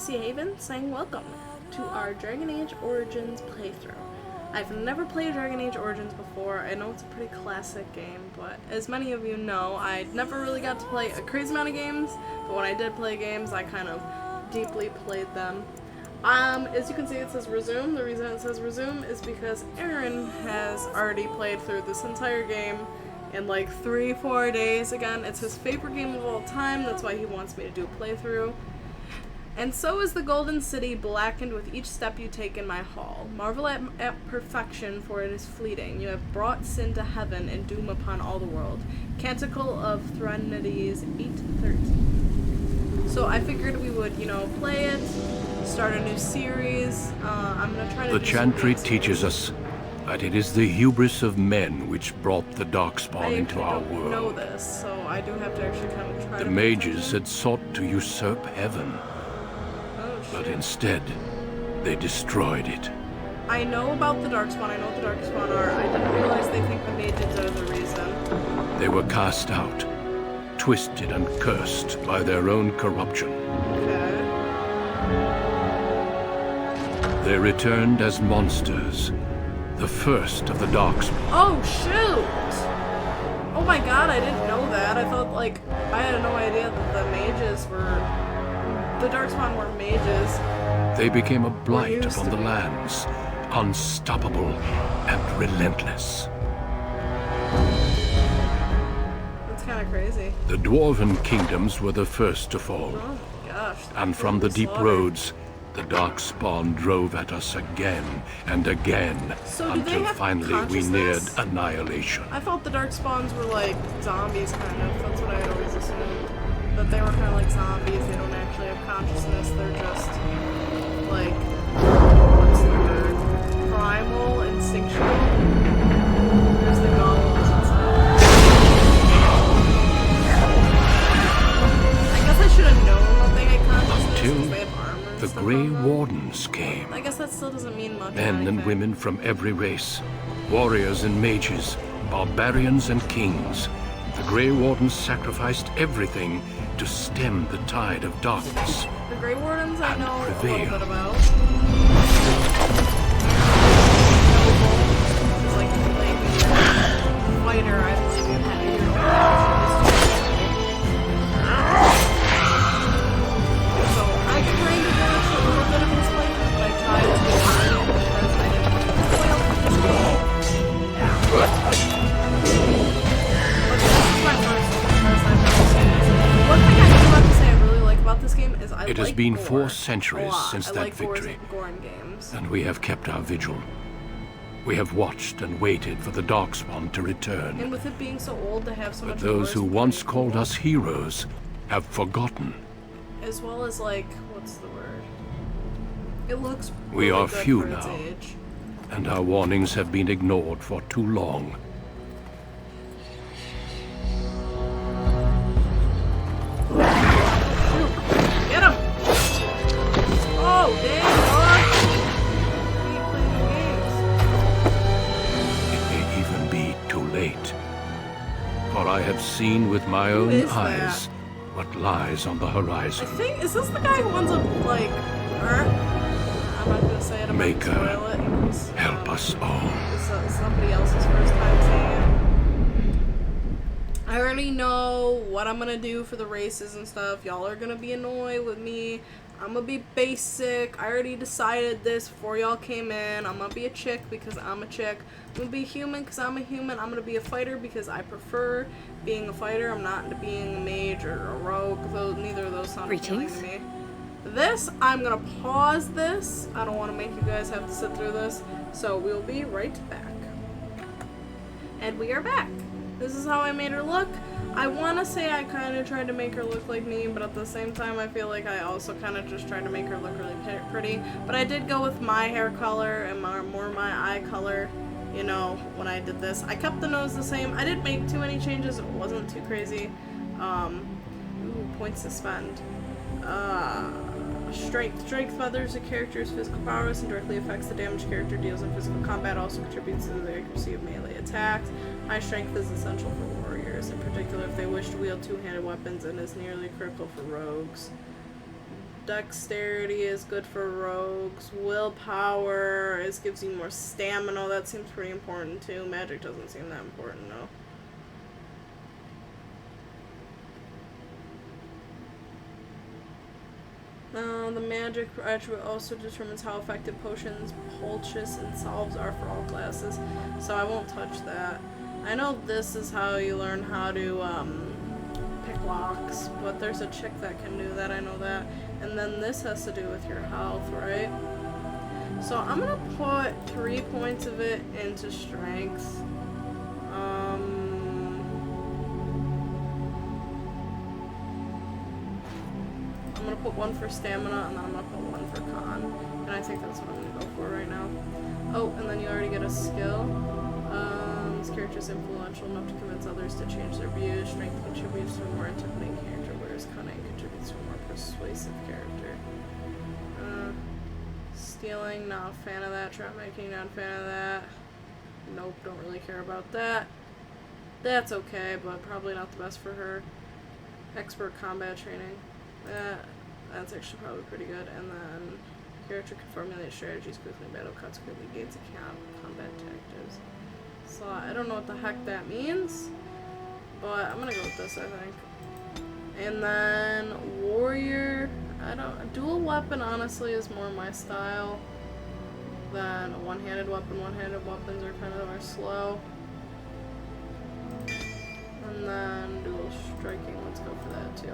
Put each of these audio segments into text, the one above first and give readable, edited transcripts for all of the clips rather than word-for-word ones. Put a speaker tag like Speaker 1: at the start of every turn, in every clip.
Speaker 1: Icy Haven saying welcome to our Dragon Age Origins playthrough. I've never played Dragon Age Origins before. I know it's a pretty classic game, but as many of you know, I never really got to play a crazy amount of games, but when I did play games, I kind of deeply played them. As you can see, it says resume. The reason it says resume is because Aaron has already played through this entire game in like 3-4 days. Again, it's his favorite game of all time. That's why he wants me to do a playthrough. And so is the Golden City blackened with each step you take in my hall. Marvel at perfection, for it is fleeting. You have brought sin to heaven and doom upon all the world. Canticle of Threnodies 8:13. So I figured we would, play it, start a new series. I'm gonna try to.
Speaker 2: The chantry teaches us that it is the hubris of men which brought the darkspawn into our world.
Speaker 1: I know this, so I do have to actually kind of try.
Speaker 2: The mages had sought to usurp heaven. But instead, they destroyed it.
Speaker 1: I know about the Darkspawn. I know what the Darkspawn are. I didn't realize they think the mages are the reason.
Speaker 2: They were cast out, twisted and cursed by their own corruption.
Speaker 1: Okay.
Speaker 2: They returned as monsters, the first of the Darkspawn.
Speaker 1: Oh, shoot! Oh my god, I didn't know that. I thought, I had no idea that the mages were... The Darkspawn were mages.
Speaker 2: They became a blight upon the lands, unstoppable and relentless.
Speaker 1: That's kind of crazy.
Speaker 2: The Dwarven kingdoms were the first to fall.
Speaker 1: Oh my gosh.
Speaker 2: And from the deep roads, the Darkspawn drove at us again and again, until finally we neared annihilation.
Speaker 1: I thought the Darkspawns were like zombies, kind of. That's what I always assumed. That they were kind of like zombies. They don't actually have consciousness. They're just like, what's the word? Primal, instinctual. There's the goggles and stuff. I guess I should have known that they had consciousness because they have armor and
Speaker 2: the
Speaker 1: stuff
Speaker 2: Grey
Speaker 1: on them.
Speaker 2: Wardens came.
Speaker 1: I guess that still doesn't mean much.
Speaker 2: Men and women from every race, warriors and mages, barbarians and kings. The Grey Wardens sacrificed everything to stem the tide of darkness.
Speaker 1: The Grey Wardens I know a little bit about. It's like a fighter, I believe you had your So I kind of watched a little bit of his playthrough, but I tried to get on it because I didn't want to spoil his game. But this is my first one, I've never seen this. One thing I do have to say I really like about this game is
Speaker 2: It has been 4 centuries since that victory,
Speaker 1: games.
Speaker 2: and we have kept our vigil. We have watched and waited for the Darkspawn to return.
Speaker 1: And with it being so old to have so much.
Speaker 2: But those who once called us heroes have forgotten.
Speaker 1: As well as what's the word? It looks.
Speaker 2: We
Speaker 1: really
Speaker 2: are
Speaker 1: good
Speaker 2: few
Speaker 1: for its
Speaker 2: now,
Speaker 1: age.
Speaker 2: and our warnings have been ignored for too long.
Speaker 1: Get him! Oh, dang, dog!
Speaker 2: It may even be too late. For I have seen with my own eyes what lies on the horizon.
Speaker 1: Is this the guy who ends up, I'm not gonna say it, I'm not gonna spoil it.
Speaker 2: Help us all.
Speaker 1: It's somebody else's first time saying it. I already know what I'm gonna do for the races and stuff. Y'all are gonna be annoyed with me. I'm gonna be basic. I already decided this before y'all came in. I'm gonna be a chick because I'm a chick. I'm gonna be a human because I'm a human. I'm gonna be a fighter because I prefer being a fighter. I'm not into being a mage or a rogue. Neither of those sound appealing to me. This, I'm gonna pause this. I don't want to make you guys have to sit through this. So we'll be right back. And we are back. This is how I made her look. I want to say I kind of tried to make her look like me, but at the same time I feel like I also kind of just tried to make her look really pretty. But I did go with my hair color and more my eye color, when I did this. I kept the nose the same. I didn't make too many changes. It wasn't too crazy. Ooh, points to spend. Strength. Strength feathers a character's physical prowess and directly affects the damage character deals in physical combat, also contributes to the accuracy of melee attacks. High strength is essential for warriors, in particular if they wish to wield two-handed weapons, and is nearly critical for rogues. Dexterity is good for rogues. Willpower gives you more stamina. That seems pretty important too. Magic doesn't seem that important though. The magic attribute also determines how effective potions, poultice, and salves are for all classes, so I won't touch that. I know this is how you learn how to pick locks, but there's a chick that can do that, I know that. And then this has to do with your health, right? So I'm gonna put 3 points of it into strength. I'm gonna put 1 for stamina, and then I'm gonna put 1 for con. And I think that's what I'm gonna go for right now. Oh, and then you already get a skill. This character is influential enough to convince others to change their views. Strength contributes to a more intimidating character, whereas cunning contributes to a more persuasive character. Stealing, not a fan of that. Trap making, not a fan of that. Nope, don't really care about that. That's okay, but probably not the best for her. Expert combat training. That's actually probably pretty good. And then character can formulate strategies quickly, battle cuts quickly, gains account, combat tactics. So I don't know what the heck that means, but I'm gonna go with this, I think. And then warrior, dual weapon honestly is more my style than a one-handed weapon. One-handed weapons are kind of more slow. And then dual striking, let's go for that too.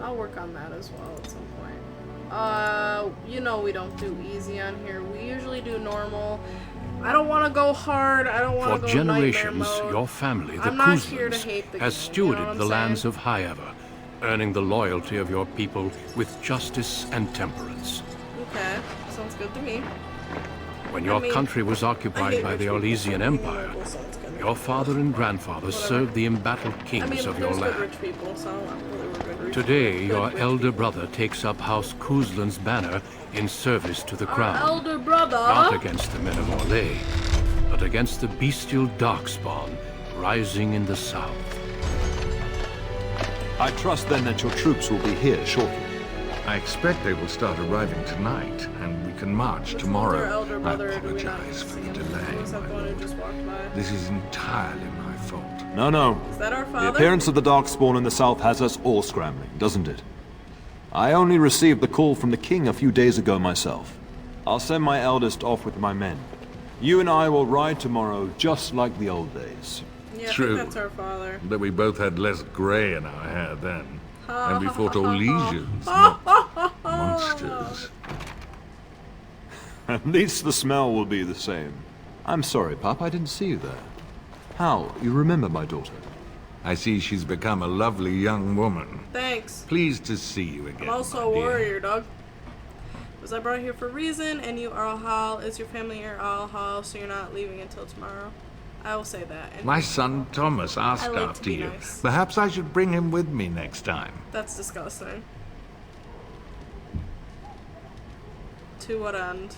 Speaker 1: I'll work on that as well at some point. You know we don't do easy on here. We usually do normal. I don't want to go hard. I don't want to go
Speaker 2: generations,
Speaker 1: nightmare mode.
Speaker 2: your family, the
Speaker 1: I'm not here to hate
Speaker 2: Kuzlans,
Speaker 1: the
Speaker 2: has
Speaker 1: game, you know
Speaker 2: stewarded
Speaker 1: what
Speaker 2: the
Speaker 1: I'm
Speaker 2: lands
Speaker 1: saying?
Speaker 2: of Highever, earning the loyalty of your people with justice and temperance.
Speaker 1: Okay, sounds good to me.
Speaker 2: When your country was
Speaker 1: I
Speaker 2: occupied
Speaker 1: hate
Speaker 2: by
Speaker 1: rich
Speaker 2: the
Speaker 1: people,
Speaker 2: Orlesian
Speaker 1: so being
Speaker 2: Empire,
Speaker 1: local sounds good.
Speaker 2: your father and grandfather served the embattled kings of your
Speaker 1: there's good
Speaker 2: land.
Speaker 1: rich people, so I don't really we're good
Speaker 2: Today,
Speaker 1: good
Speaker 2: your
Speaker 1: rich
Speaker 2: elder
Speaker 1: people.
Speaker 2: brother takes up House Kuzlan's banner in service to the crown.
Speaker 1: Our elder brother.
Speaker 2: Not against the men of Orlais, but against the bestial darkspawn rising in the south.
Speaker 3: I trust then that your troops will be here shortly.
Speaker 4: I expect they will start arriving tonight, and we can march
Speaker 1: Which
Speaker 4: tomorrow.
Speaker 1: one's our elder brother,
Speaker 4: I
Speaker 1: or do we not
Speaker 4: apologize for
Speaker 1: see
Speaker 4: the
Speaker 1: him?
Speaker 4: delay,
Speaker 1: Was that
Speaker 4: my
Speaker 1: the one who
Speaker 4: lord.
Speaker 1: just walked by?
Speaker 4: This is entirely my fault.
Speaker 3: No.
Speaker 1: Is that our
Speaker 3: The
Speaker 1: father?
Speaker 3: appearance of the Darkspawn in the south has us all scrambling, doesn't it? I only received the call from the king a few days ago myself. I'll send my eldest off with my men. You and I will ride tomorrow just like the old days.
Speaker 1: Yeah, I
Speaker 4: True.
Speaker 1: think that's our father.
Speaker 4: But we both had less grey in our hair then. And we fought Orlesians,
Speaker 1: Oh.
Speaker 4: not monsters.
Speaker 3: At least the smell will be the same. I'm sorry, Pop, I didn't see you there. How? You remember my daughter?
Speaker 4: I see she's become a lovely young woman.
Speaker 1: Thanks.
Speaker 4: Pleased to see you again,
Speaker 1: I'm also
Speaker 4: my
Speaker 1: a
Speaker 4: dear.
Speaker 1: warrior, dog. Was I brought here for a reason, and you are Hal. Is your family here Hal, so you're not leaving until tomorrow? I will say that. And
Speaker 4: My son Thomas asked
Speaker 1: I like to
Speaker 4: after
Speaker 1: be
Speaker 4: you.
Speaker 1: nice.
Speaker 4: Perhaps I should bring him with me next time.
Speaker 1: that's disgusting. To what end?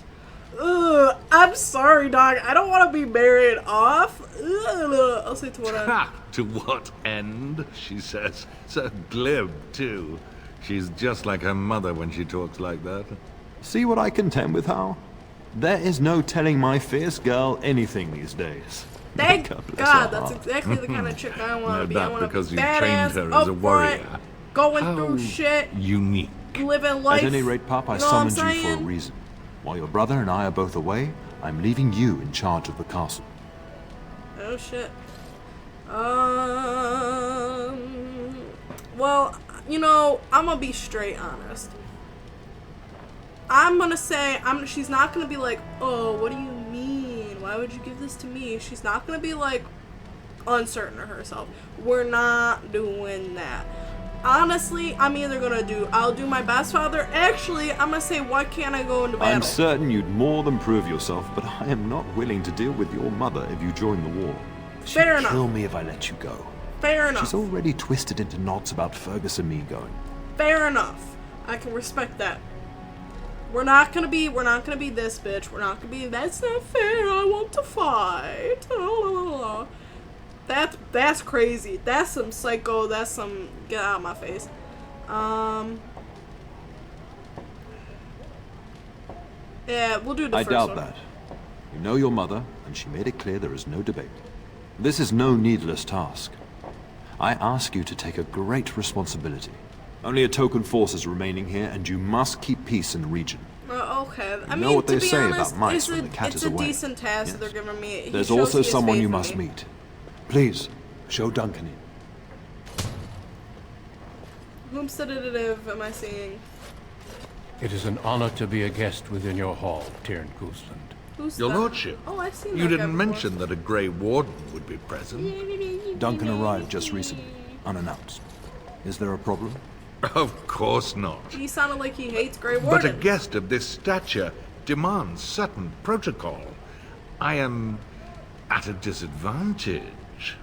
Speaker 1: Ugh, I'm sorry, dog. I don't want to be married off. Ugh, I'll say to what end.
Speaker 4: Ha! To what end? She says. So glib, too. She's just like her mother when she talks like that.
Speaker 3: See what I contend with, Hal? There is no telling my fierce girl anything these days.
Speaker 1: Thank
Speaker 3: God bless
Speaker 1: God,
Speaker 3: her
Speaker 1: that's
Speaker 3: heart.
Speaker 1: exactly the kind of chick I want
Speaker 4: No
Speaker 1: to be. I
Speaker 4: doubt
Speaker 1: want to
Speaker 4: because
Speaker 1: be
Speaker 4: you
Speaker 1: badass,
Speaker 4: trained her as a
Speaker 1: upfront,
Speaker 4: warrior.
Speaker 1: going
Speaker 4: How
Speaker 1: through shit,
Speaker 4: unique.
Speaker 1: living life.
Speaker 3: At any rate, Pop, I
Speaker 1: you know what I'm
Speaker 3: summoned you for a
Speaker 1: saying?
Speaker 3: reason. While your brother and I are both away, I'm leaving you in charge of the castle.
Speaker 1: Oh shit. Well, you know, I'm gonna be straight honest. I'm gonna say she's not gonna be like, oh, what do you mean? Why would you give this to me? She's not gonna be like uncertain of herself. We're not doing that. Honestly, I'll do my best, father. Actually, I'm gonna say, why can't I go into battle?
Speaker 3: I'm certain you'd more than prove yourself, but I am not willing to deal with your mother if you join the war.
Speaker 1: Fair
Speaker 3: She'd kill
Speaker 1: enough.
Speaker 3: me if I let you go.
Speaker 1: Fair enough.
Speaker 3: She's already twisted into knots about Fergus and me going.
Speaker 1: Fair enough. I can respect that. We're not gonna be this bitch. We're not gonna be, that's not fair, I want to fight. That's crazy. That's some psycho, that's some, get out of my face. Yeah, we'll do the
Speaker 3: I
Speaker 1: first
Speaker 3: doubt
Speaker 1: one.
Speaker 3: that. You know your mother, and she made it clear there is no debate. This is no needless task. I ask you to take a great responsibility. Only a token force is remaining here, and you must keep peace in the region.
Speaker 1: Okay. I
Speaker 3: You know
Speaker 1: mean,
Speaker 3: what they
Speaker 1: to be
Speaker 3: say
Speaker 1: honest,
Speaker 3: about mice when the cat
Speaker 1: it's
Speaker 3: is
Speaker 1: a
Speaker 3: away.
Speaker 1: decent task
Speaker 3: Yes.
Speaker 1: they're giving me. He
Speaker 3: There's
Speaker 1: shows
Speaker 3: also
Speaker 1: he has
Speaker 3: someone
Speaker 1: faith
Speaker 3: you
Speaker 1: in
Speaker 3: must
Speaker 1: me.
Speaker 3: meet. Please, show Duncan in.
Speaker 1: Whomstead am I seeing?
Speaker 2: It is an honor to be a guest within your hall, Tyrant Gooseland.
Speaker 1: Who's
Speaker 4: Your
Speaker 1: that?
Speaker 4: lordship,
Speaker 1: Oh, I've seen
Speaker 4: you
Speaker 1: that guy
Speaker 4: didn't
Speaker 1: before.
Speaker 4: mention that a Grey Warden would be present.
Speaker 3: Duncan arrived just recently, unannounced. Is there a problem?
Speaker 4: Of course not.
Speaker 1: He sounded like he hates Grey
Speaker 4: But a
Speaker 1: Warden.
Speaker 4: guest of this stature demands certain protocol. I am at a disadvantage.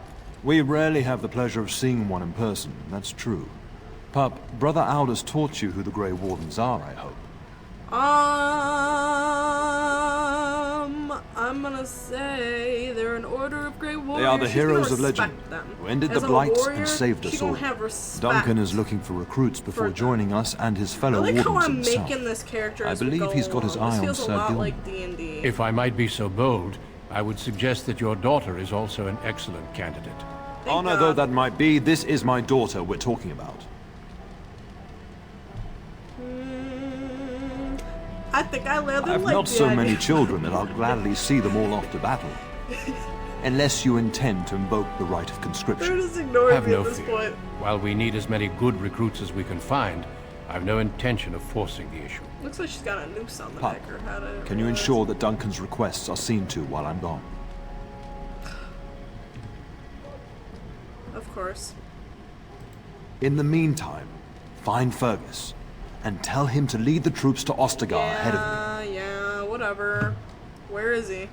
Speaker 3: We rarely have the pleasure of seeing one in person, that's true. Pup, Brother Aldous taught you who the Grey Wardens are, I hope.
Speaker 1: I'm gonna say they're an order of Grey Warriors.
Speaker 3: They are the
Speaker 1: She's gonna
Speaker 3: heroes of
Speaker 1: respect
Speaker 3: legend,
Speaker 1: them.
Speaker 3: who ended
Speaker 1: As
Speaker 3: the
Speaker 1: a
Speaker 3: Blight
Speaker 1: warrior,
Speaker 3: and saved
Speaker 1: she
Speaker 3: us all.
Speaker 1: gonna have respect.
Speaker 3: Duncan is looking for recruits before
Speaker 1: for
Speaker 3: joining us and his
Speaker 1: I
Speaker 3: fellow
Speaker 1: like
Speaker 3: wardens
Speaker 1: how I'm
Speaker 3: in the south.
Speaker 1: making this character
Speaker 3: I
Speaker 1: as we
Speaker 3: believe
Speaker 1: go
Speaker 3: he's got his
Speaker 1: along.
Speaker 3: eye on
Speaker 1: This feels
Speaker 3: Sir
Speaker 1: a lot
Speaker 3: Gilman.
Speaker 1: like D&D.
Speaker 2: If I might be so bold, I would suggest that your daughter is also an excellent candidate.
Speaker 1: Thank
Speaker 3: Honor
Speaker 1: God.
Speaker 3: though that might be, this is my daughter we're talking about.
Speaker 1: I think I landed
Speaker 3: I've
Speaker 1: like
Speaker 3: not
Speaker 1: the
Speaker 3: so
Speaker 1: idea.
Speaker 3: many children that I'll gladly see them all off to battle. Unless you intend to invoke the right of
Speaker 1: They're
Speaker 3: conscription.
Speaker 1: just ignoring
Speaker 2: Have
Speaker 1: me
Speaker 2: no
Speaker 1: at this
Speaker 2: fear.
Speaker 1: point.
Speaker 2: While we need as many good recruits as we can find, I've no intention of forcing the issue.
Speaker 1: Looks like she's got a noose on the
Speaker 3: Pup,
Speaker 1: neck or how to.
Speaker 3: Can you ensure that Duncan's requests are seen to while I'm gone?
Speaker 1: Of course.
Speaker 3: In the meantime, find Fergus and tell him to lead the troops to Ostagar ahead of me.
Speaker 1: Yeah, whatever. Where is he?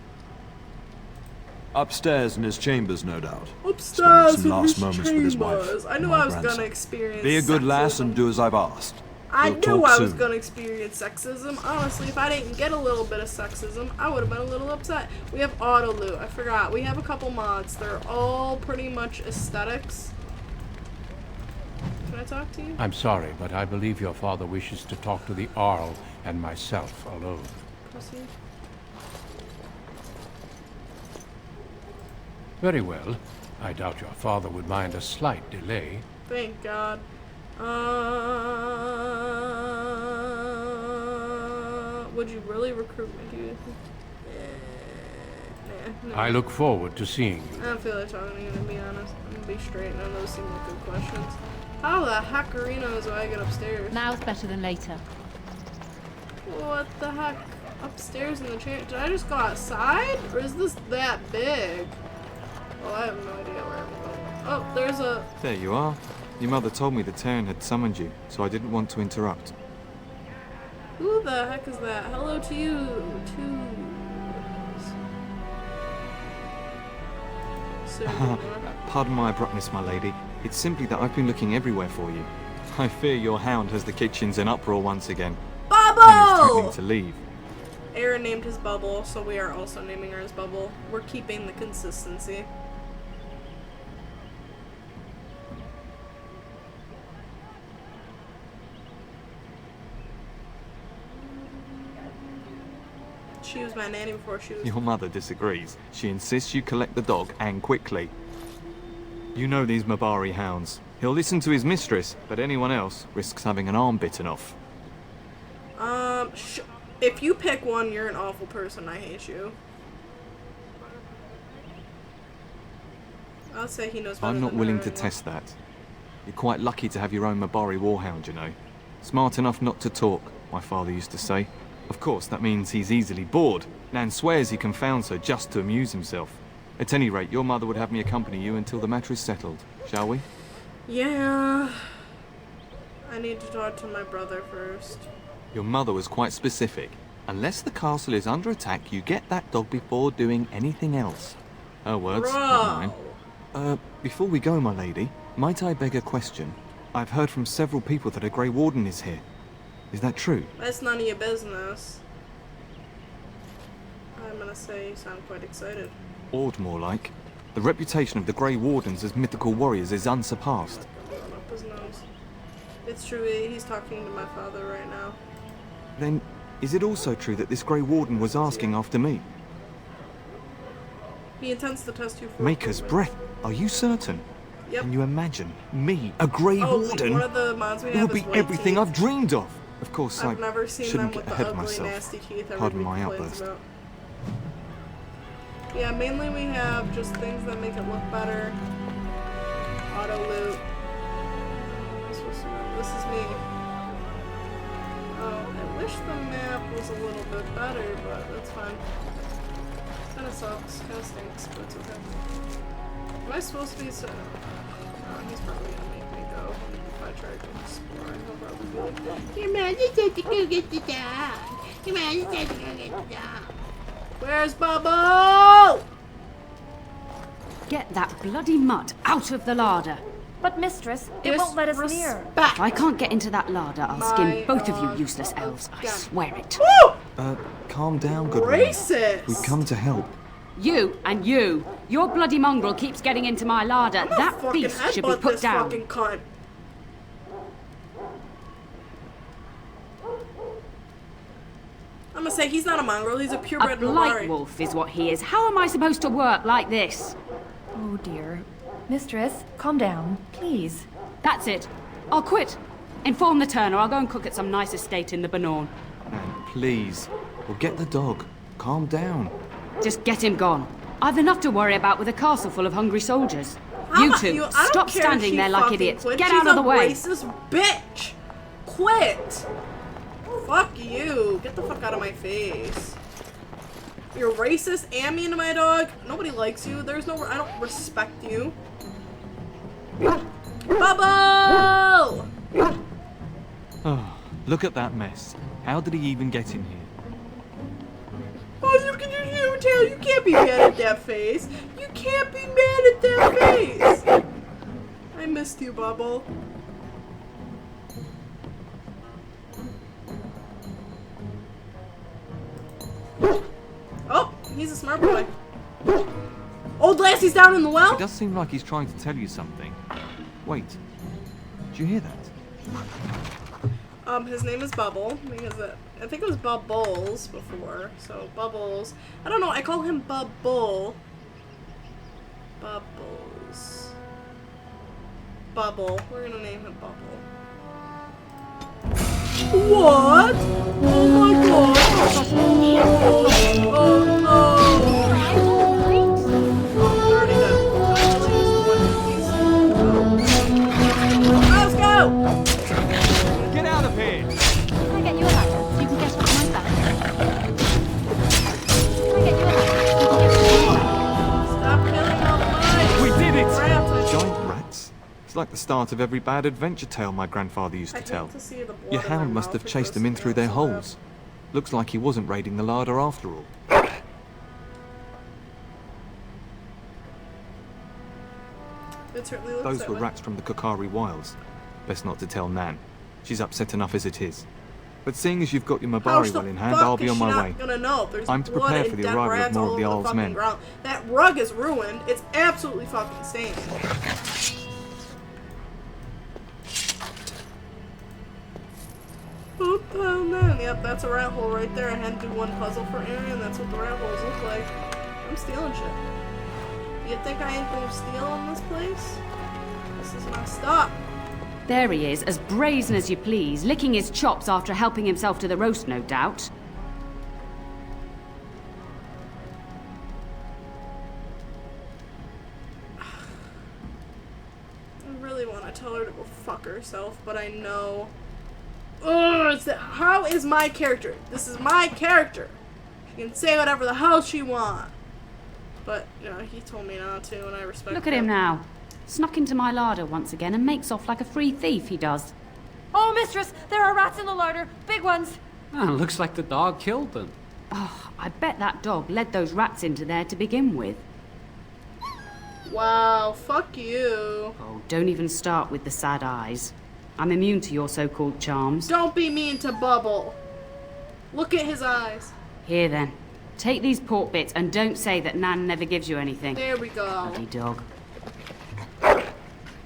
Speaker 3: Upstairs in his chambers, no doubt.
Speaker 1: Upstairs
Speaker 3: Spending some
Speaker 1: in
Speaker 3: last
Speaker 1: his
Speaker 3: moments with his wife
Speaker 1: chambers. I
Speaker 3: and
Speaker 1: knew
Speaker 3: my
Speaker 1: I was
Speaker 3: grandson.
Speaker 1: gonna experience
Speaker 3: Be a good lass
Speaker 1: sexism.
Speaker 3: and do as I've asked.
Speaker 1: I
Speaker 3: We'll
Speaker 1: knew
Speaker 3: talk
Speaker 1: I was
Speaker 3: soon.
Speaker 1: gonna experience sexism. Honestly, if I didn't get a little bit of sexism, I would have been a little upset. We have auto loot. I forgot. We have a couple mods. They're all pretty much aesthetics. Can I talk to you?
Speaker 2: I'm sorry, but I believe your father wishes to talk to the Arl and myself alone.
Speaker 1: Proceed.
Speaker 2: Very well. I doubt your father would mind a slight delay.
Speaker 1: Thank God. Would you really recruit me, dude? Nah.
Speaker 2: I look forward to seeing you.
Speaker 1: I don't feel like talking to you, to be honest. I'm gonna be straight. None of those seem like good questions. How the heckerinos do I get upstairs?
Speaker 5: Now's better than later.
Speaker 1: What the heck? Upstairs in the chair? Did I just go outside? Or is this that big? Well, I have no idea where I'm going. Oh, there's a...
Speaker 6: There you are. Your mother told me the Terran had summoned you, so I didn't want to interrupt.
Speaker 1: Who the heck is that? Hello to you, too. So,
Speaker 6: Pardon my abruptness, my lady. It's simply that I've been looking everywhere for you. I fear your hound has the kitchens in uproar once again. And is
Speaker 1: Bubble!
Speaker 6: threatening to leave.
Speaker 1: Aaron named his Bubble, so we are also naming her as Bubble. We're keeping the consistency. She was my nanny before she was...
Speaker 6: Your mother disagrees. She insists you collect the dog, and quickly. You know these Mabari hounds. He'll listen to his mistress, but anyone else risks having an arm bitten off.
Speaker 1: If you pick one, you're an awful person. I hate you. I'll say he knows better
Speaker 6: I'm not
Speaker 1: than
Speaker 6: willing
Speaker 1: her
Speaker 6: to
Speaker 1: anyway.
Speaker 6: test that. You're quite lucky to have your own Mabari warhound, you know. Smart enough not to talk, my father used to say. Of course, that means he's easily bored. Nan swears he confounds her just to amuse himself. At any rate, your mother would have me accompany you until the matter is settled, shall we?
Speaker 1: Yeah. I need to talk to my brother first.
Speaker 6: Your mother was quite specific. Unless the castle is under attack, you get that dog before doing anything else. Her words, not mine. Before we go, my lady, might I beg a question? I've heard from several people that a Grey Warden is here. Is that true?
Speaker 1: That's none of your business. I'm gonna say you sound quite excited.
Speaker 6: Awed, more like. The reputation of the Grey Wardens as mythical warriors is unsurpassed.
Speaker 1: Going up his nose. It's true, he's talking to my father right now.
Speaker 6: Then, Is it also true that this Grey Warden was asking after me?
Speaker 1: He intends to test you for
Speaker 6: Maker's
Speaker 1: recruitment.
Speaker 6: breath. Are you certain?
Speaker 1: Yep.
Speaker 6: Can you imagine me, a Grey
Speaker 1: Oh,
Speaker 6: Warden?
Speaker 1: one of the mods we
Speaker 6: It
Speaker 1: have
Speaker 6: would
Speaker 1: is
Speaker 6: be
Speaker 1: white
Speaker 6: everything
Speaker 1: teeth.
Speaker 6: I've dreamed of. Of course,
Speaker 1: I've never seen
Speaker 6: shouldn't
Speaker 1: them with
Speaker 6: get
Speaker 1: the
Speaker 6: ahead of
Speaker 1: ugly,
Speaker 6: myself.
Speaker 1: nasty teeth
Speaker 6: Pardon
Speaker 1: everybody
Speaker 6: my
Speaker 1: complains
Speaker 6: outburst.
Speaker 1: about. Yeah, mainly we have just things that make it look better. Auto loot. This is me. Oh, I wish the map was a little bit better, but that's fine. Kinda sucks, kinda stinks, but it's okay. Am I supposed to be so... he's probably gonna make me go. If I try to explore, he'll probably be like, your man, you said to go get the dog. Your man, you said to go get the dog. Where's Bubble?
Speaker 5: Get that bloody mutt out of the larder.
Speaker 7: But mistress, it won't let us near.
Speaker 1: Disrespect.
Speaker 5: If I can't get into that larder, I'll
Speaker 1: My
Speaker 5: skin both of
Speaker 1: dog
Speaker 5: you useless elves. I
Speaker 1: again.
Speaker 5: swear it.
Speaker 1: Woo!
Speaker 6: Calm down, good woman.
Speaker 1: Racist.
Speaker 6: We've come to help.
Speaker 5: You and you. Your bloody mongrel keeps getting into my larder.
Speaker 1: I'm gonna
Speaker 5: That
Speaker 1: fucking
Speaker 5: beast should be
Speaker 1: headbutt
Speaker 5: put
Speaker 1: this
Speaker 5: down.
Speaker 1: fucking cunt. I'm gonna say he's not a mongrel, he's a
Speaker 5: A
Speaker 1: purebred
Speaker 5: blight
Speaker 1: Nilari.
Speaker 5: wolf is what he is. How am I supposed to work like this?
Speaker 7: Oh dear. Mistress, calm down, please.
Speaker 5: That's it. I'll quit. Inform the turner. I'll go and cook at some nice estate in the Banorn.
Speaker 6: And please, we'll get the dog. Calm down.
Speaker 5: Just get him gone. I've enough to worry about with a castle full of hungry soldiers.
Speaker 1: How
Speaker 5: You
Speaker 1: about
Speaker 5: two,
Speaker 1: I don't
Speaker 5: stop
Speaker 1: care if
Speaker 5: standing
Speaker 1: she
Speaker 5: there like
Speaker 1: fucking
Speaker 5: idiots.
Speaker 1: quit.
Speaker 5: Get
Speaker 1: She's
Speaker 5: out of the way.
Speaker 1: a racist bitch. Quit. Fuck you. Get the fuck out of my face. You're racist and mean to my dog. Nobody likes you. There's no. I don't respect you. Bubble!
Speaker 6: Oh, look at that mess. How did he even get in here?
Speaker 1: Oh, look at your human tail. You can't be mad at that face. You can't be mad at that face. I missed you, Bubble. Oh, he's a smart boy. Old Lassie's down in the well?
Speaker 6: It does seem like he's trying to tell you something. Wait, did you hear that?
Speaker 1: His name is Bubble, because I think it was Bubbles before, so Bubbles. I don't know, I call him Bubble. Bubbles. Bubble. We're gonna name him Bubble. What? Oh my god! Oh no! They're already dead. Let's go!
Speaker 6: Get out of here!
Speaker 7: Can I get you a ladder so you can get up my back? Can I get you a ladder so you can get up my
Speaker 1: Stop killing all the mice!
Speaker 6: We did it!
Speaker 1: Rats, I
Speaker 6: Giant rats? It's like the start of every bad adventure tale my grandfather used to
Speaker 1: hate
Speaker 6: tell.
Speaker 1: to see the blood
Speaker 6: Your
Speaker 1: in my
Speaker 6: hound must
Speaker 1: mouth.
Speaker 6: have
Speaker 1: It
Speaker 6: chased them
Speaker 1: grosses
Speaker 6: in
Speaker 1: me
Speaker 6: through
Speaker 1: out
Speaker 6: their
Speaker 1: so
Speaker 6: holes. Looks like he wasn't raiding the larder after all.
Speaker 1: bad. It certainly looks
Speaker 6: Those
Speaker 1: that
Speaker 6: were
Speaker 1: way.
Speaker 6: rats from the Kokari Wilds. Best not to tell Nan. She's upset enough as it is. But seeing as you've got your
Speaker 1: How
Speaker 6: Mabari
Speaker 1: the
Speaker 6: well in hand,
Speaker 1: fuck
Speaker 6: I'll be
Speaker 1: is
Speaker 6: on
Speaker 1: she
Speaker 6: my
Speaker 1: not
Speaker 6: way.
Speaker 1: gonna know? There's
Speaker 6: I'm to
Speaker 1: blood
Speaker 6: prepare
Speaker 1: and
Speaker 6: for the
Speaker 1: dead
Speaker 6: arrival of
Speaker 1: rats
Speaker 6: more
Speaker 1: all
Speaker 6: of the
Speaker 1: over
Speaker 6: Isle's
Speaker 1: fucking
Speaker 6: men.
Speaker 1: ground. That rug is ruined. It's absolutely fucking stained. What the hell, man? Yep, that's a rat hole right there. I had to do one puzzle for Aaron, and that's what the rat holes look like. I'm stealing shit. You think I ain't gonna steal in this place? This is my stop.
Speaker 5: There he is, as brazen as you please, licking his chops after helping himself to the roast, no doubt.
Speaker 1: I really want to tell her to go fuck herself, but I know. Ugh, how is my character? This is my character. She can say whatever the hell she wants. But, you know, he told me not to, and I respect
Speaker 5: Look at him now. Snuck into my larder once again and makes off like a free thief, he does.
Speaker 7: Oh, mistress, there are rats in the larder. Big ones.
Speaker 8: Ah, looks like the dog killed them.
Speaker 5: Oh, I bet that dog led those rats into there to begin with.
Speaker 1: Wow, fuck you.
Speaker 5: Oh, don't even start with the sad eyes. I'm immune to your so-called charms.
Speaker 1: Don't be mean to Bubble. Look at his eyes.
Speaker 5: Here then. Take these pork bits and don't say that Nan never gives you anything.
Speaker 1: There we go.
Speaker 5: Bloody dog.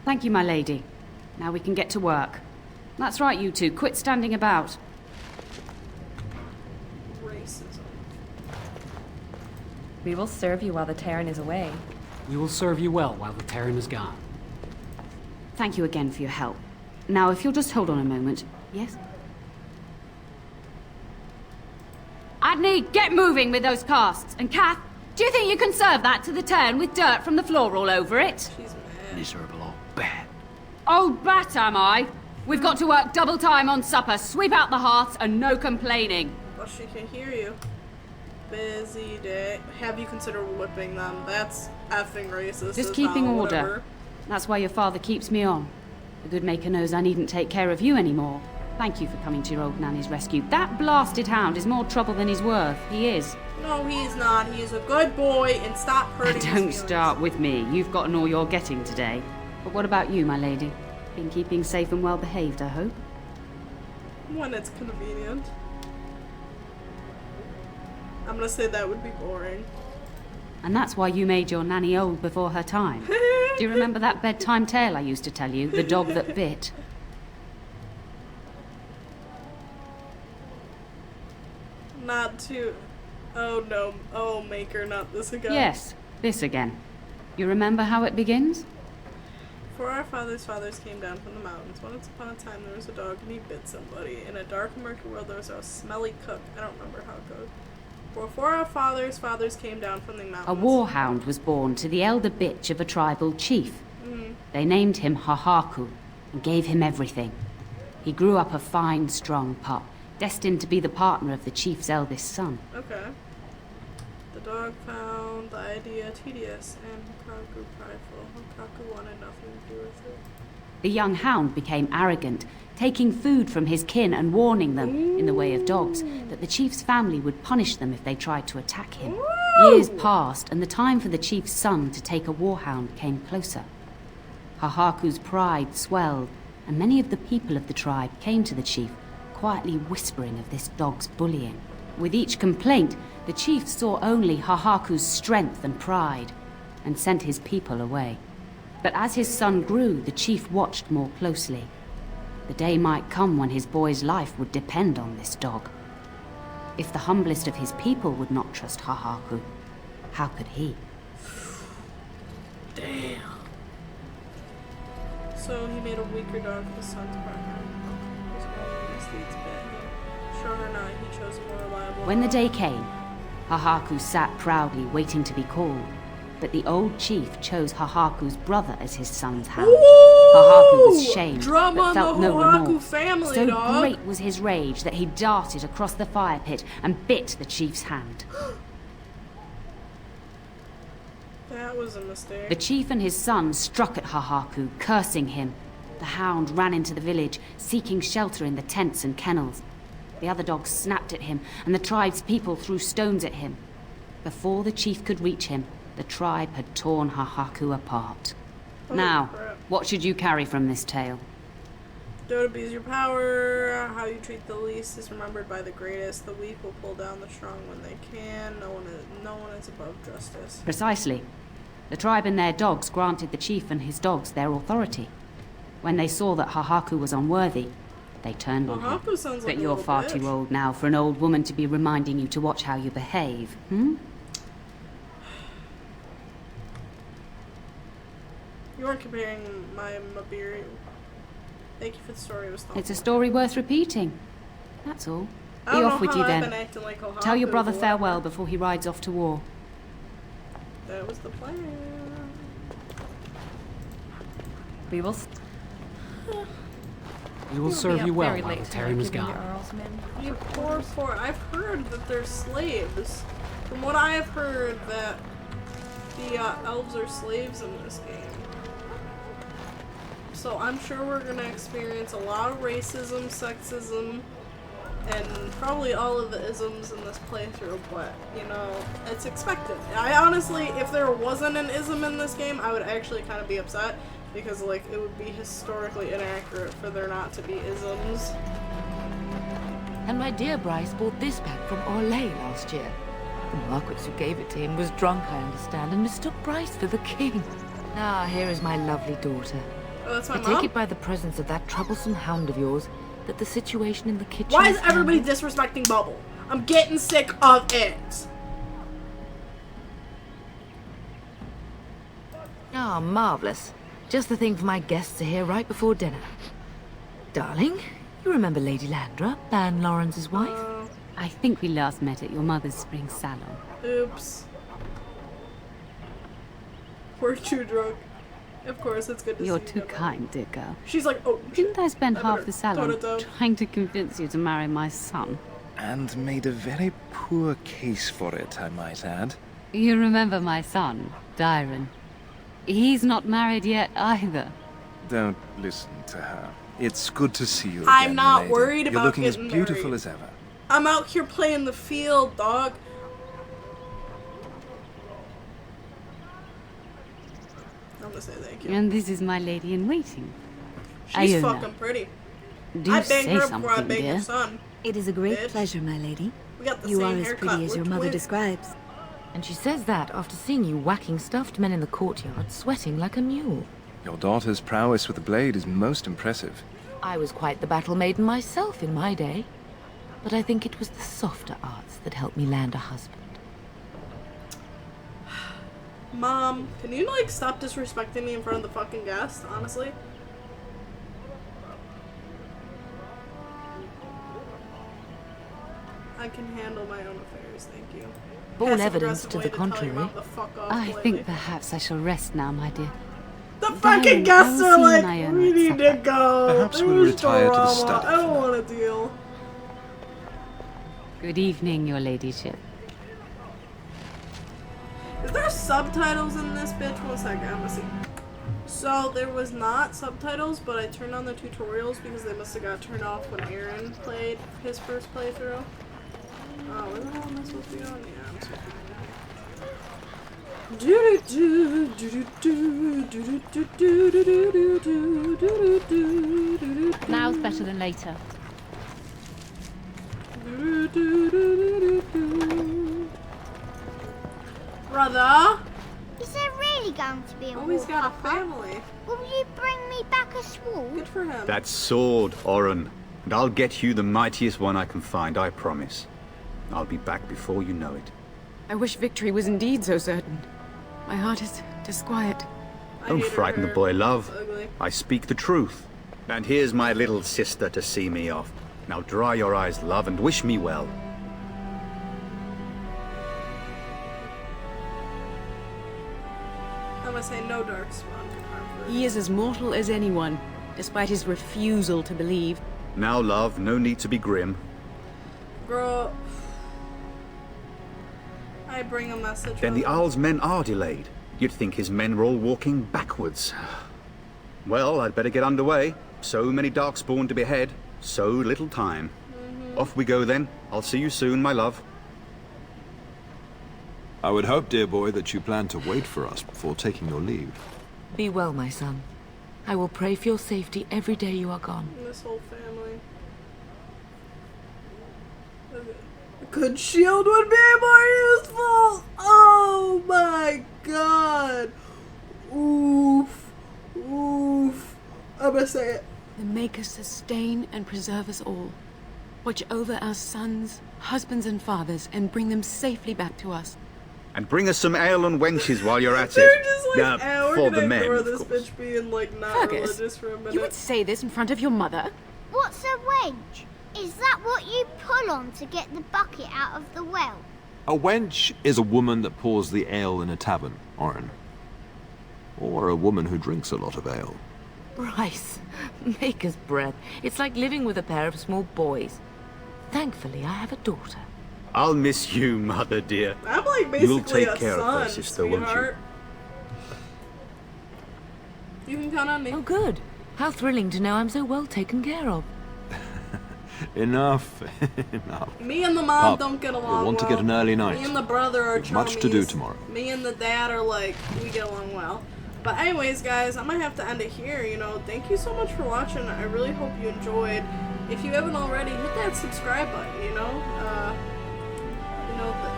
Speaker 5: Thank you, my lady. Now we can get to work. That's right, you two. Quit standing about.
Speaker 7: We will serve you while the Terran is away.
Speaker 8: We will serve you well while the Terran is gone.
Speaker 5: Thank you again for your help. Now, if you'll just hold on a moment. Yes? Adney, get moving with those casts. And Kath, do you think you can serve that to the Terran with dirt from the floor all over it?
Speaker 1: She's mad.
Speaker 6: Miserable old bat.
Speaker 5: Old bat, am I? We've got to work double time on supper, sweep out the hearths, and no complaining.
Speaker 1: Well, she can hear you. Busy day. Have you considered whipping them? That's effing racist.
Speaker 5: Just
Speaker 1: as
Speaker 5: keeping
Speaker 1: hell,
Speaker 5: order.
Speaker 1: whatever.
Speaker 5: That's why your father keeps me on. The good maker knows I needn't take care of you anymore. Thank you for coming to your old nanny's rescue. That blasted hound is more trouble than he's worth. He is.
Speaker 1: No, he's not. He's a good boy, and stop hurting his
Speaker 5: Don't
Speaker 1: feelings.
Speaker 5: start with me. You've gotten all you're getting today. But what about you, my lady? Been keeping safe and well behaved, I hope?
Speaker 1: When it's convenient. I'm gonna say that would be boring.
Speaker 5: And that's why you made your nanny old before her time. Do you remember that bedtime tale I used to tell you? The dog that bit?
Speaker 1: Not to... Oh no. Oh, Maker, not this again.
Speaker 5: Yes, this again. You remember how it begins?
Speaker 1: For our fathers' fathers came down from the mountains. Once upon a time there was a dog and he bit somebody. In a dark and murky world there was a smelly cook. I don't remember how it goes. Before our fathers' fathers came down from the mountains.
Speaker 5: A warhound was born to the elder bitch of a tribal chief. They named him Hahaku and gave him everything. He grew up a fine, strong pup, destined to be the partner of the chief's eldest son.
Speaker 1: Okay. The dog found the idea tedious and Hakaku prideful. Hakaku wanted nothing to do with it.
Speaker 5: The young hound became arrogant, taking food from his kin and warning them, in the way of dogs, that the chief's family would punish them if they tried to attack him. Years passed, and the time for the chief's son to take a warhound came closer. Hahaku's pride swelled, and many of the people of the tribe came to the chief, quietly whispering of this dog's bullying. With each complaint, the chief saw only Hahaku's strength and pride, and sent his people away. But as his son grew, the chief watched more closely. The day might come when his boy's life would depend on this dog. If the humblest of his people would not trust Hahaku, how could he?
Speaker 1: Damn. So he made a weaker dog for his son's partner. His own misdeeds bit him. Sure or not, he chose a more reliable
Speaker 5: When the
Speaker 1: dog.
Speaker 5: day came, Hahaku sat proudly waiting to be called. But the old chief chose Hahaku's brother as his son's hound. Hahaku was shamed,
Speaker 1: Drama
Speaker 5: but
Speaker 1: on
Speaker 5: felt
Speaker 1: the
Speaker 5: no
Speaker 1: Hahaku
Speaker 5: remorse.
Speaker 1: family,
Speaker 5: So
Speaker 1: dog.
Speaker 5: great was his rage that he darted across the fire pit and bit the chief's hand.
Speaker 1: That was a mistake.
Speaker 5: The chief and his son struck at Hahaku, cursing him. The hound ran into the village, seeking shelter in the tents and kennels. The other dogs snapped at him, and the tribe's people threw stones at him. Before the chief could reach him, the tribe had torn Hahaku apart. Now,
Speaker 1: crap.
Speaker 5: what should you carry from this tale?
Speaker 1: Don't abuse your power. How you treat the least is remembered by the greatest. The weak will pull down the strong when they can. No one is above justice.
Speaker 5: Precisely. The tribe and their dogs granted the chief and his dogs their authority. When they saw that Hahaku was unworthy, they turned on him.
Speaker 1: Hahaku sounds like
Speaker 5: But
Speaker 1: a
Speaker 5: you're
Speaker 1: little
Speaker 5: far
Speaker 1: bitch.
Speaker 5: too old now for an old woman to be reminding you to watch how you behave,
Speaker 1: You weren't comparing my Mabiri. Thank you for the story. It was thoughtful.
Speaker 5: It's a story worth repeating. That's all.
Speaker 1: I
Speaker 5: Be
Speaker 1: don't
Speaker 5: off
Speaker 1: know
Speaker 5: with
Speaker 1: how
Speaker 5: you
Speaker 1: I've been
Speaker 5: then.
Speaker 1: acting like Hahaku,
Speaker 5: Tell your brother
Speaker 1: but
Speaker 5: farewell
Speaker 1: whatever.
Speaker 5: before he rides off to war.
Speaker 1: That was the plan.
Speaker 7: We will
Speaker 8: We will serve you well while the Terran is gone.
Speaker 1: You poor. I've heard that they're slaves. From what I have heard, that the elves are slaves in this game. So I'm sure we're gonna experience a lot of racism, sexism, and probably all of the isms in this playthrough, but, you know, it's expected. I honestly, if there wasn't an ism in this game, I would actually kind of be upset, because, like, it would be historically inaccurate for there not to be isms.
Speaker 9: And my dear Bryce bought this back from Orlais last year. The Marquis who gave it to him was drunk, I understand, and mistook Bryce for the king. Ah, here is my lovely daughter.
Speaker 1: Oh, that's my
Speaker 9: I
Speaker 1: mom?
Speaker 9: take it by the presence of that troublesome hound of yours that the situation in the kitchen
Speaker 1: Why is
Speaker 9: is
Speaker 1: everybody
Speaker 9: handled.
Speaker 1: disrespecting Bubble? I'm getting sick of it.
Speaker 9: Ah, marvelous. Just the thing for my guests to hear right before dinner. Darling, you remember Lady Landra, Ban Lawrence's wife?
Speaker 5: I think we last met at your mother's spring salon.
Speaker 1: Oops. We're too drunk. Of course, it's good to
Speaker 5: You're
Speaker 1: see
Speaker 5: too
Speaker 1: you.
Speaker 5: kind, dear girl.
Speaker 1: She's like, oh,
Speaker 5: Didn't I spend half the
Speaker 1: tone
Speaker 5: salon
Speaker 1: it down.
Speaker 5: trying to convince you to marry my son?
Speaker 10: And made a very poor case for it, I might add.
Speaker 5: You remember my son, Dyron. He's not married yet either.
Speaker 10: Don't listen to her. It's good to see you again,
Speaker 1: I'm not
Speaker 10: milady.
Speaker 1: worried
Speaker 10: You're
Speaker 1: about
Speaker 10: looking as
Speaker 1: getting
Speaker 10: beautiful
Speaker 1: married.
Speaker 10: as ever.
Speaker 1: I'm out here playing the field, dog. I'm gonna say thank you.
Speaker 5: And this is my lady in waiting.
Speaker 1: She's
Speaker 5: Iona.
Speaker 1: fucking pretty.
Speaker 5: Do
Speaker 1: I
Speaker 5: say
Speaker 1: banged her before I
Speaker 5: something,
Speaker 1: banged
Speaker 5: dear.
Speaker 1: your son.
Speaker 11: It is a great
Speaker 1: Bitch.
Speaker 11: pleasure, my lady.
Speaker 1: We got the
Speaker 11: You
Speaker 1: same
Speaker 11: are as
Speaker 1: haircut.
Speaker 11: pretty as
Speaker 1: We're
Speaker 11: your mother
Speaker 1: twins.
Speaker 11: describes.
Speaker 9: And she says that after seeing you whacking stuffed men in the courtyard, sweating like a mule.
Speaker 10: Your daughter's prowess with the blade is most impressive.
Speaker 9: I was quite the battle maiden myself in my day. But I think it was the softer arts that helped me land a husband.
Speaker 1: Mom, can you like stop disrespecting me in front of the fucking guests, honestly? I can handle my own affairs, thank you.
Speaker 9: All
Speaker 1: Passive
Speaker 9: evidence
Speaker 1: aggressive
Speaker 9: to
Speaker 1: way
Speaker 9: the
Speaker 1: tell your
Speaker 9: contrary.
Speaker 1: mom to fuck off
Speaker 5: I
Speaker 1: lately.
Speaker 5: think perhaps I shall rest now, my dear.
Speaker 1: The
Speaker 5: Diane,
Speaker 1: fucking
Speaker 5: I
Speaker 1: guests
Speaker 5: will
Speaker 1: are
Speaker 5: see
Speaker 1: like,
Speaker 5: Iona
Speaker 1: we
Speaker 5: at
Speaker 1: need to
Speaker 5: supper.
Speaker 1: go.
Speaker 10: Perhaps we'll
Speaker 1: There's
Speaker 10: retire to the
Speaker 1: drama.
Speaker 10: study
Speaker 1: I don't
Speaker 10: for now.
Speaker 1: want to deal.
Speaker 5: Good evening, your ladyship.
Speaker 1: Is there subtitles in this bitch? One second, I'm gonna see. So there was not subtitles, but I turned on the tutorials because they must have got turned off when Aaron played his first playthrough. What the hell am I supposed to be on? Yeah, I'm supposed to be.
Speaker 5: Now's better than later.
Speaker 1: Brother,
Speaker 12: Is there really going to be a
Speaker 1: oh, he's
Speaker 12: war,
Speaker 1: got a
Speaker 12: Papa?
Speaker 1: family.
Speaker 12: Will you bring me back a sword?
Speaker 1: Good for him.
Speaker 13: That sword, Oren. And I'll get you the mightiest one I can find, I promise. I'll be back before you know it.
Speaker 14: I wish victory was indeed so certain. My heart is disquiet.
Speaker 13: Don't frighten the boy, love.
Speaker 1: Ugly.
Speaker 13: I speak the truth. And here's my little sister to see me off. Now dry your eyes, love, and wish me well.
Speaker 1: I'm gonna say no dark spawn confirmed.
Speaker 14: He is as mortal as anyone, despite his refusal to believe.
Speaker 13: Now, love, no need to be grim.
Speaker 1: Girl, I bring a message.
Speaker 13: Then the
Speaker 1: brother.
Speaker 13: Owl's men are delayed. You'd think his men were all walking backwards. Well, I'd better get underway. So many Darkspawn to behead, so little time. Off we go then. I'll see you soon, my love.
Speaker 3: I would hope, dear boy, that you plan to wait for us before taking your leave.
Speaker 9: Be well, my son. I will pray for your safety every day you are gone.
Speaker 1: This whole family. A good shield would be more useful. Oh my god. Oof. Oof. I'm gonna say it.
Speaker 14: The Maker sustain and preserve us all. Watch over our sons, husbands and fathers, and bring them safely back to us.
Speaker 13: And bring us some ale and wenches while you're at
Speaker 1: They're
Speaker 13: it.
Speaker 1: just like, we're
Speaker 13: For
Speaker 1: gonna
Speaker 13: the men,
Speaker 1: ignore
Speaker 13: of
Speaker 1: this
Speaker 13: course.
Speaker 1: bitch being like not
Speaker 14: Fergus,
Speaker 1: religious for a minute.
Speaker 14: You would say this in front of your mother?
Speaker 12: What's a wench? Is that what you pull on to get the bucket out of the well?
Speaker 3: A wench is a woman that pours the ale in a tavern, Oren. Or a woman who drinks a lot of ale.
Speaker 9: Bryce, maker's breath. It's like living with a pair of small boys. Thankfully, I have a daughter.
Speaker 13: I'll miss you, mother dear.
Speaker 1: I'm like basically
Speaker 13: You'll take
Speaker 1: a
Speaker 13: care
Speaker 1: son,
Speaker 13: of her, sister, won't you?
Speaker 1: sweetheart. You can count on me.
Speaker 9: Oh, good. How thrilling to know I'm so well taken care of.
Speaker 3: Enough. Enough.
Speaker 1: Me and the mom
Speaker 3: Pop,
Speaker 1: don't get
Speaker 3: you'll
Speaker 1: along
Speaker 3: want to
Speaker 1: well.
Speaker 3: get an early night.
Speaker 1: Me and the brother are
Speaker 3: We've much to do
Speaker 1: chummies.
Speaker 3: tomorrow.
Speaker 1: Me and the dad are like, we get along well. But anyways, guys, I might have to end it here, you know. Thank you so much for watching. I really hope you enjoyed. If you haven't already, hit that subscribe button, you know.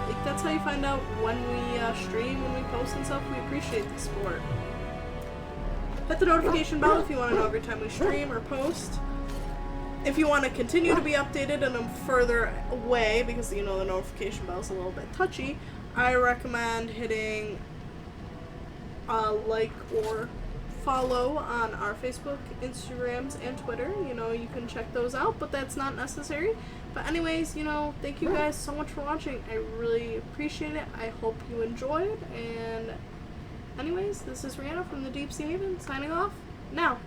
Speaker 1: Like, that's how you find out when we stream, when we post and stuff. We appreciate the support. Hit the notification bell if you want to know every time we stream or post. If you want to continue to be updated and I'm further away, because you know the notification bell is a little bit touchy, I recommend hitting like or follow on our Facebook, Instagrams, and Twitter. You know, you can check those out, but that's not necessary. But anyways, you know, thank you guys so much for watching. I really appreciate it. I hope you enjoyed. And anyways, this is Rhianna from the Deep Sea Haven signing off now.